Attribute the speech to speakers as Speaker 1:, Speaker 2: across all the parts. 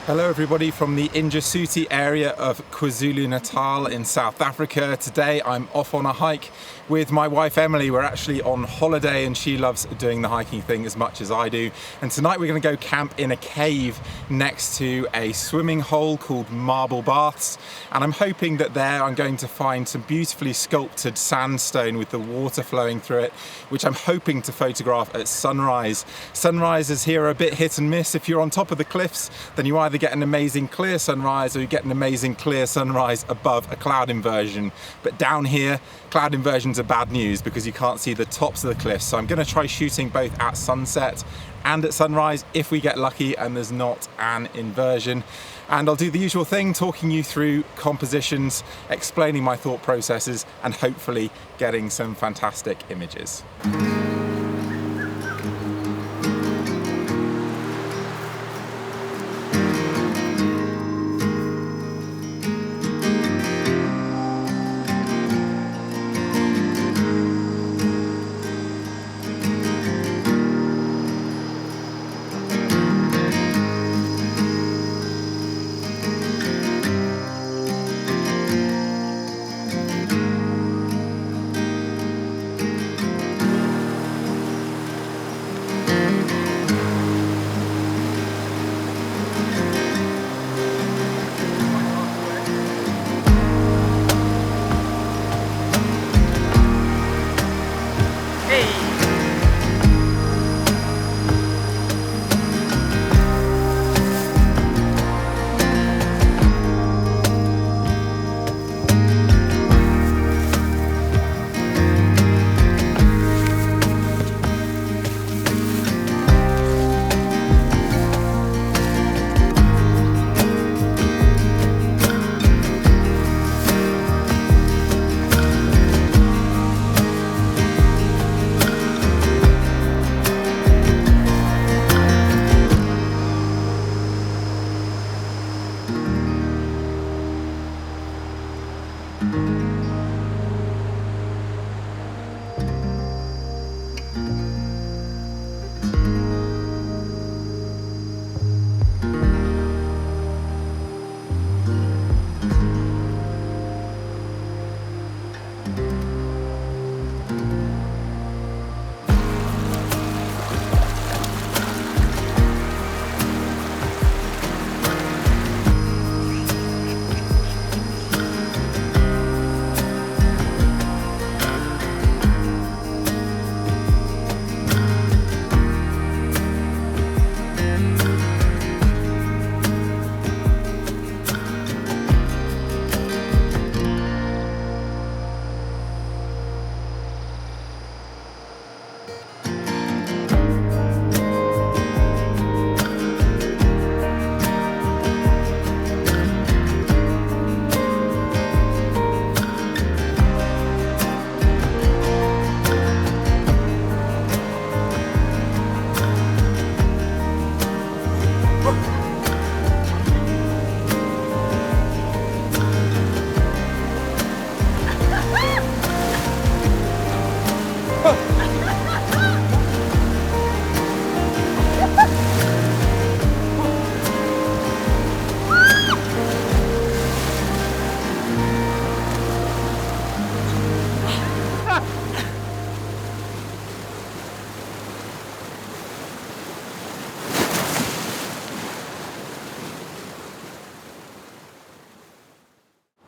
Speaker 1: Hello everybody from the Injisuthi area of KwaZulu-Natal in South Africa. Today I'm off on a hike with my wife Emily. We're actually on holiday and she loves doing the hiking thing as much as I do. And tonight we're going to go camp in a cave next to a swimming hole called Marble Baths. And I'm hoping that there I'm going to find some beautifully sculpted sandstone with the water flowing through it, which I'm hoping to photograph at sunrise. Sunrises here are a bit hit and miss. If you're on top of the cliffs, then you either get an amazing clear sunrise or you get an amazing clear sunrise above a cloud inversion. But down here, cloud inversions are bad news because you can't see the tops of the cliffs. So I'm going to try shooting both at sunset and at sunrise if we get lucky and there's not an inversion. And I'll do the usual thing, talking you through compositions, explaining my thought processes, and hopefully getting some fantastic images.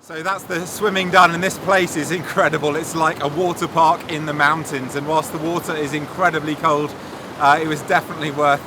Speaker 1: So that's the swimming done, and this place is incredible. It's like a water park in the mountains, and whilst the water is incredibly cold, it was definitely worth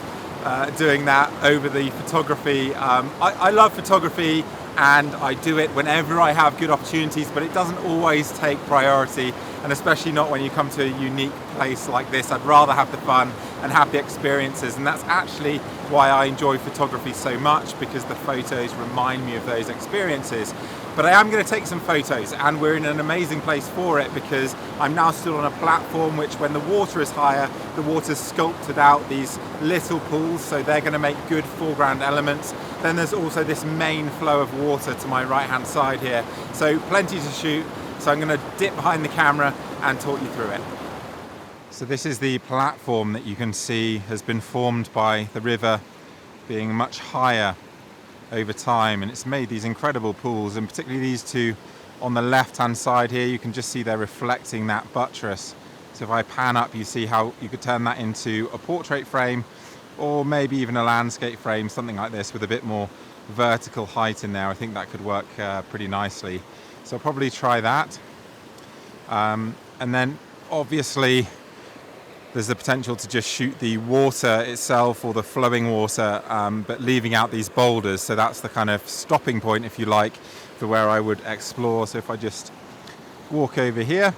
Speaker 1: doing that over the photography. I love photography and I do it whenever I have good opportunities, but it doesn't always take priority, and especially not when you come to a unique place like this. I'd rather have the fun and have the experiences, and that's actually why I enjoy photography so much, because the photos remind me of those experiences. But I am going to take some photos, and we're in an amazing place for it because I'm now stood on a platform which, when the water is higher, the water's sculpted out these little pools, so they're going to make good foreground elements. Then there's also this main flow of water to my right hand side here, so plenty to shoot. So I'm going to dip behind the camera and talk you through it. So this is the platform that you can see has been formed by the river being much higher over time, and it's made these incredible pools, and particularly these two on the left hand side here, you can just see they're reflecting that buttress. So if I pan up, you see how you could turn that into a portrait frame, or maybe even a landscape frame, something like this with a bit more vertical height in there. I think that could work pretty nicely. So I'll probably try that. And then obviously there's the potential to just shoot the water itself or the flowing water, but leaving out these boulders. So that's the kind of stopping point, if you like, for where I would explore. So if I just walk over here,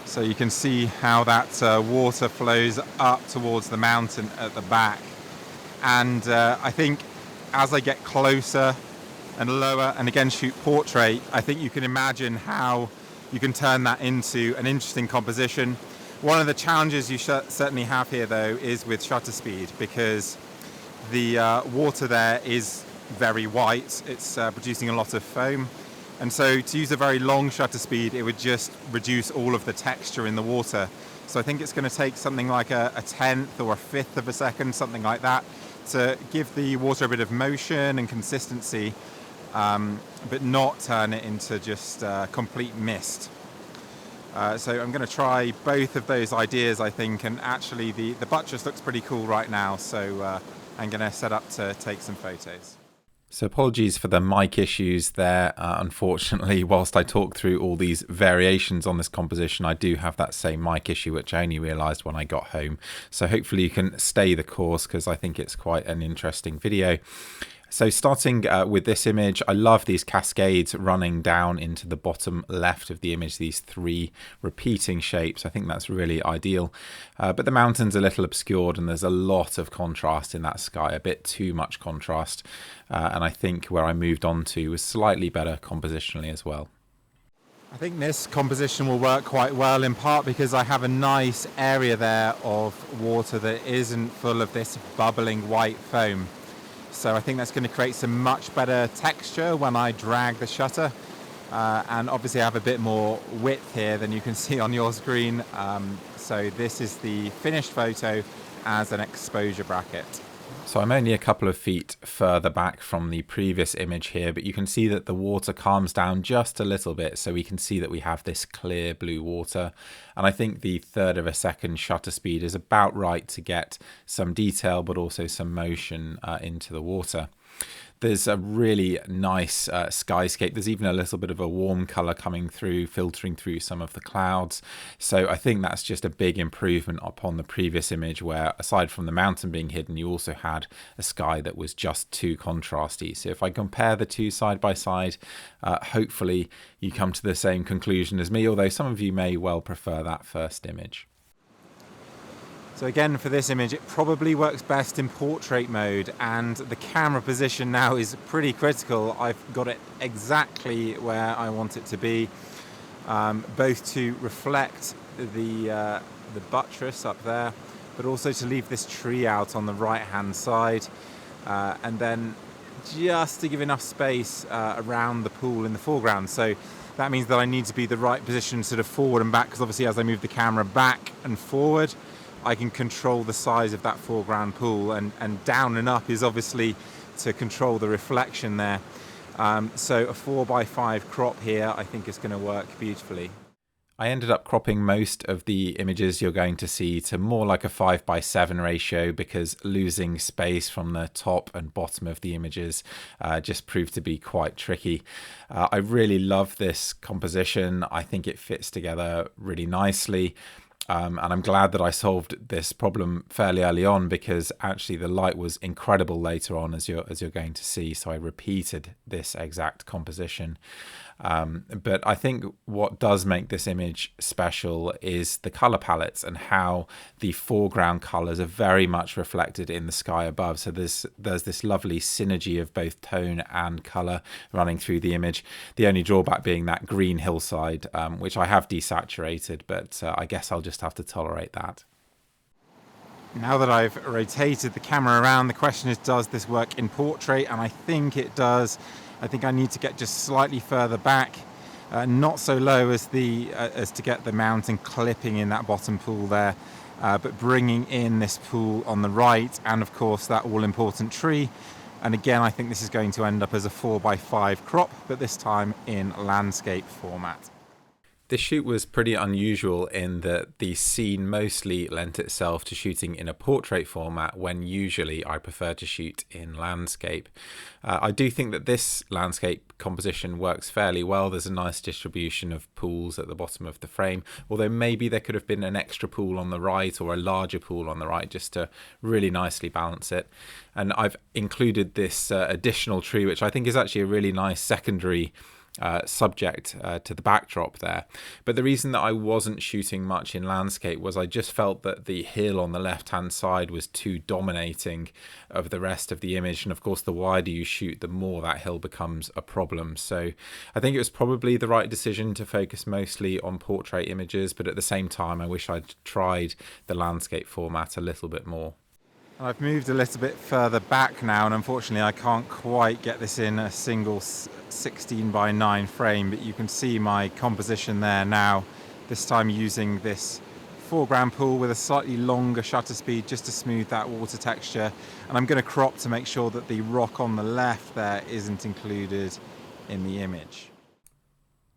Speaker 1: so you can see how that water flows up towards the mountain at the back. And I think as I get closer and lower and again shoot portrait, I think you can imagine how you can turn that into an interesting composition. One of the challenges you certainly have here though is with shutter speed, because the water there is very white. It's producing a lot of foam, and so to use a very long shutter speed, it would just reduce all of the texture in the water. So I think it's going to take something like a tenth or a fifth of a second, something like that, to give the water a bit of motion and consistency, but not turn it into just complete mist. So I'm going to try both of those ideas, I think, and actually the buttress looks pretty cool right now, so I'm going to set up to take some photos. So apologies for the mic issues there. Unfortunately, whilst I talk through all these variations on this composition, I do have that same mic issue, which I only realised when I got home. So hopefully you can stay the course, because I think it's quite an interesting video. So starting with this image, I love these cascades running down into the bottom left of the image, these three repeating shapes. I think that's really ideal. But the mountain's a little obscured and there's a lot of contrast in that sky, a bit too much contrast. And I think where I moved on to was slightly better compositionally as well. I think this composition will work quite well, in part because I have a nice area there of water that isn't full of this bubbling white foam. So I think that's going to create some much better texture when I drag the shutter. And obviously I have a bit more width here than you can see on your screen. So this is the finished photo as an exposure bracket. So I'm only a couple of feet further back from the previous image here, but you can see that the water calms down just a little bit, so we can see that we have this clear blue water. And I think the third of a second shutter speed is about right to get some detail, but also some motion into the water. There's a really nice skyscape. There's even a little bit of a warm colour coming through, filtering through some of the clouds. So I think that's just a big improvement upon the previous image, where aside from the mountain being hidden, you also had a sky that was just too contrasty. So if I compare the two side by side, hopefully you come to the same conclusion as me, although some of you may well prefer that first image. So again, for this image, it probably works best in portrait mode, and the camera position now is pretty critical. I've got it exactly where I want it to be, both to reflect the buttress up there, but also to leave this tree out on the right-hand side, and then just to give enough space around the pool in the foreground. So that means that I need to be the right position, sort of forward and back, because obviously as I move the camera back and forward, I can control the size of that foreground pool, and down and up is obviously to control the reflection there. So a 4:5 crop here I think is going to work beautifully. I ended up cropping most of the images you're going to see to more like a 5:7 ratio, because losing space from the top and bottom of the images just proved to be quite tricky. I really love this composition. I think it fits together really nicely. And I'm glad that I solved this problem fairly early on, because actually the light was incredible later on, as you're going to see. So I repeated this exact composition. But I think what does make this image special is the color palettes, and how the foreground colors are very much reflected in the sky above. So there's this lovely synergy of both tone and color running through the image. The only drawback being that green hillside, which I have desaturated, but I guess I'll just have to tolerate that. Now that I've rotated the camera around, the question is, does this work in portrait? And I think it does. I think I need to get just slightly further back, not so low as to get the mountain clipping in that bottom pool there. but bringing in this pool on the right and of course that all-important tree. And again, I think this is going to end up as a 4x5 crop, but this time in landscape format. This shoot was pretty unusual in that the scene mostly lent itself to shooting in a portrait format when usually I prefer to shoot in landscape. I do think that this landscape composition works fairly well. There's a nice distribution of pools at the bottom of the frame, although maybe there could have been an extra pool on the right or a larger pool on the right just to really nicely balance it. And I've included this additional tree, which I think is actually a really nice secondary subject to the backdrop there. But the reason that I wasn't shooting much in landscape was I just felt that the hill on the left hand side was too dominating of the rest of the image, and of course the wider you shoot, the more that hill becomes a problem. So I think it was probably the right decision to focus mostly on portrait images, but at the same time I wish I'd tried the landscape format a little bit more. I've moved a little bit further back now, and unfortunately I can't quite get this in a single 16:9 frame, but you can see my composition there now, this time using this foreground pool with a slightly longer shutter speed just to smooth that water texture. And I'm going to crop to make sure that the rock on the left there isn't included in the image.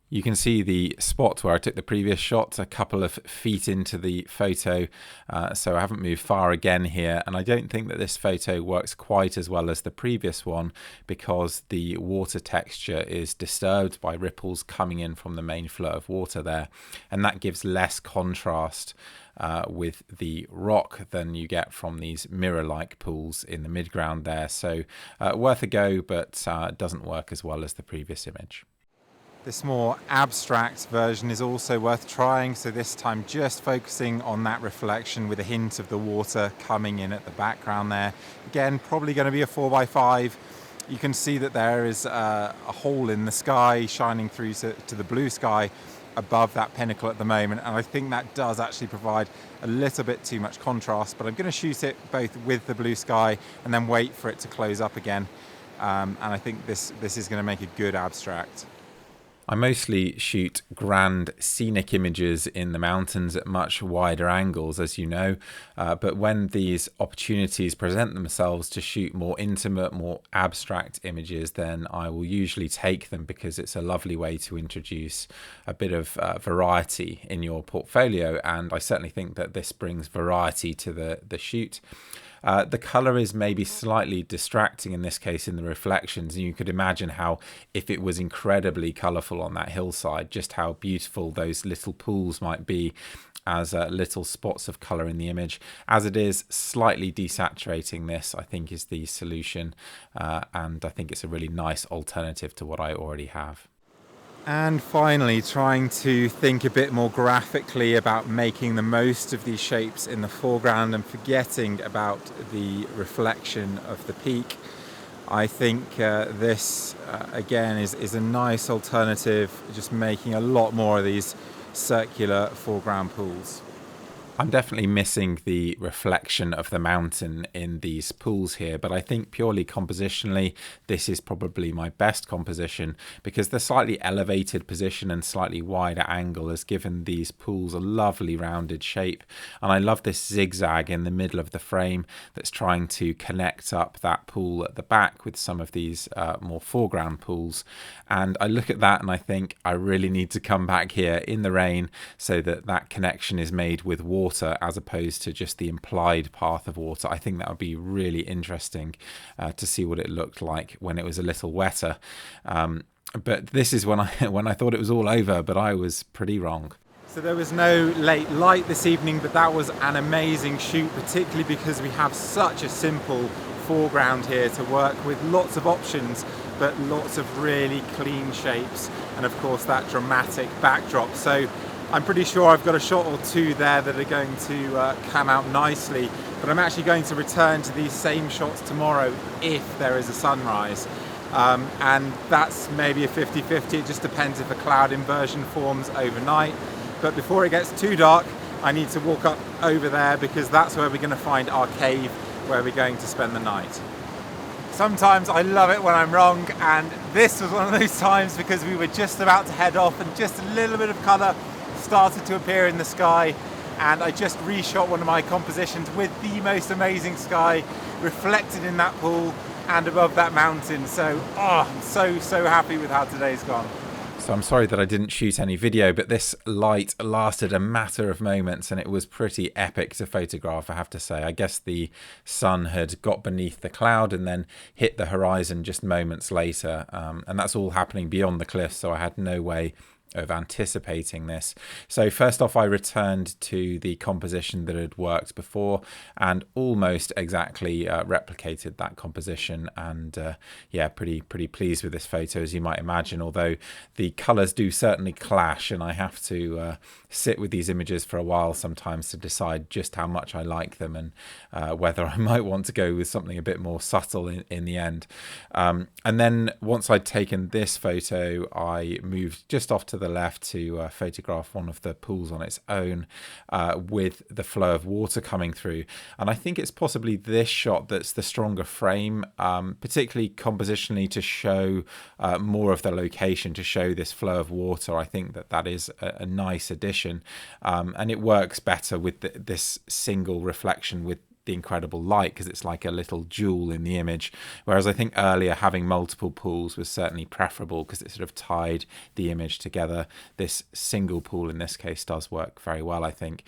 Speaker 1: You can see the spot where I took the previous shot a couple of feet into the photo, so I haven't moved far again here, and I don't think that this photo works quite as well as the previous one because the water texture is disturbed by ripples coming in from the main flow of water there, and that gives less contrast with the rock than you get from these mirror-like pools in the midground there. So worth a go, but doesn't work as well as the previous image. This more abstract version is also worth trying, so this time just focusing on that reflection with a hint of the water coming in at the background there. Again, probably going to be a 4x5. You can see that there is a hole in the sky shining through to the blue sky above that pinnacle at the moment, and I think that does actually provide a little bit too much contrast, but I'm going to shoot it both with the blue sky and then wait for it to close up again, and I think this is going to make a good abstract. I mostly shoot grand scenic images in the mountains at much wider angles, as you know, but when these opportunities present themselves to shoot more intimate, more abstract images, then I will usually take them because it's a lovely way to introduce a bit of variety in your portfolio, and I certainly think that this brings variety to the shoot. The colour is maybe slightly distracting in this case in the reflections, and you could imagine how if it was incredibly colourful on that hillside, just how beautiful those little pools might be as little spots of colour in the image. As it is, slightly desaturating this I think is the solution, and I think it's a really nice alternative to what I already have. And finally, trying to think a bit more graphically about making the most of these shapes in the foreground and forgetting about the reflection of the peak. I think this, again, is a nice alternative, just making a lot more of these circular foreground pools. I'm definitely missing the reflection of the mountain in these pools here, but I think purely compositionally this is probably my best composition because the slightly elevated position and slightly wider angle has given these pools a lovely rounded shape, and I love this zigzag in the middle of the frame that's trying to connect up that pool at the back with some of these more foreground pools. And I look at that and I think I really need to come back here in the rain so that that connection is made with water as opposed to just the implied path of water. I think that would be really interesting to see what it looked like when it was a little wetter. But this is when I thought it was all over, but I was pretty wrong. So there was no late light this evening, but that was an amazing shoot, particularly because we have such a simple foreground here to work with, lots of options, but lots of really clean shapes, and of course that dramatic backdrop. So I'm pretty sure I've got a shot or two there that are going to come out nicely, but I'm actually going to return to these same shots tomorrow if there is a sunrise. And that's maybe a 50-50, it just depends if a cloud inversion forms overnight. But before it gets too dark, I need to walk up over there because that's where we're going to find our cave where we're going to spend the night. Sometimes I love it when I'm wrong, and this was one of those times because we were just about to head off and just a little bit of colour started to appear in the sky, and I just reshot one of my compositions with the most amazing sky reflected in that pool and above that mountain. So I'm so happy with how today's gone. So I'm sorry that I didn't shoot any video, but this light lasted a matter of moments and it was pretty epic to photograph, I have to say. I guess the sun had got beneath the cloud and then hit the horizon just moments later, and that's all happening beyond the cliff, so I had no way of anticipating this. So first off, I returned to the composition that had worked before and almost exactly replicated that composition, and yeah, pretty pleased with this photo, as you might imagine, although the colors do certainly clash and I have to sit with these images for a while sometimes to decide just how much I like them and whether I might want to go with something a bit more subtle in the end. And then once I'd taken this photo, I moved just off to the left to photograph one of the pools on its own with the flow of water coming through. And I think it's possibly this shot that's the stronger frame, particularly compositionally, to show more of the location, to show this flow of water. I think that is a nice addition, and it works better with this single reflection with the incredible light, because it's like a little jewel in the image, whereas I think earlier having multiple pools was certainly preferable because it sort of tied the image together. This single pool in this case does work very well, I think.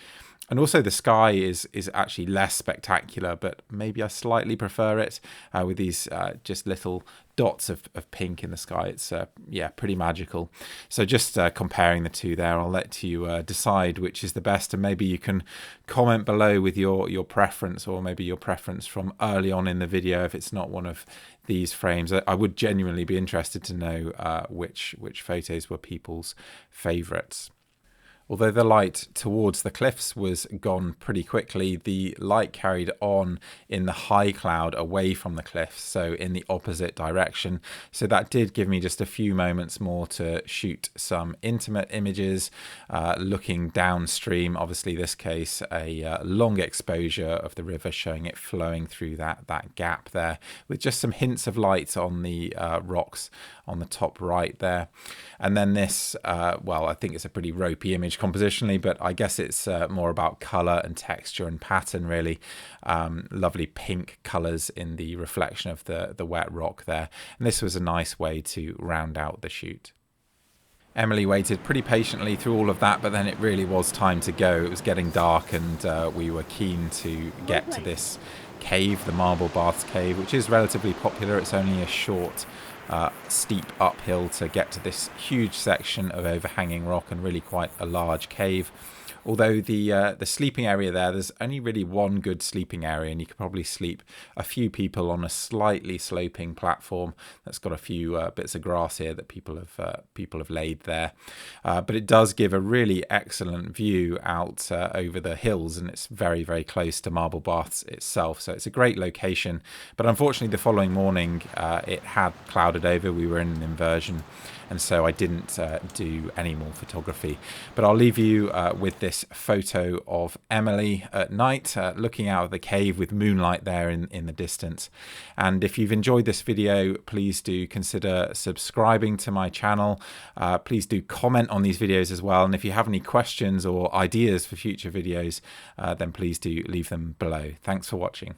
Speaker 1: And also the sky is actually less spectacular, but maybe I slightly prefer it with these just little dots of pink in the sky. It's yeah, pretty magical. So just comparing the two there, I'll let you decide which is the best, and maybe you can comment below with your preference, or maybe your preference from early on in the video if it's not one of these frames. I would genuinely be interested to know which photos were people's favourites. Although the light towards the cliffs was gone pretty quickly, the light carried on in the high cloud away from the cliffs, so in the opposite direction. So that did give me just a few moments more to shoot some intimate images, looking downstream. Obviously, this case, a long exposure of the river, showing it flowing through that gap there, with just some hints of light on the rocks on the top right there. And then this, well, I think it's a pretty ropey image compositionally, but I guess it's more about color and texture and pattern, really. Lovely pink colors in the reflection of the wet rock there. And this was a nice way to round out the shoot. Emily waited pretty patiently through all of that, but then it really was time to go. It was getting dark, and we were keen to get to this cave, the Marble Baths Cave, which is relatively popular. It's only a short steep uphill to get to this huge section of overhanging rock, and really quite a large cave. Although the sleeping area there's only really one good sleeping area, and you could probably sleep a few people on a slightly sloping platform that's got a few bits of grass here that people have laid there. But it does give a really excellent view out over the hills, and it's very close to Marble Baths itself, so it's a great location. But unfortunately, the following morning it had clouded over. We were in an inversion, and so I didn't do any more photography. But I'll leave you with this photo of Emily at night, looking out of the cave with moonlight there in the distance. And if you've enjoyed this video, please do consider subscribing to my channel. Please do comment on these videos as well, and if you have any questions or ideas for future videos, then please do leave them below. Thanks for watching.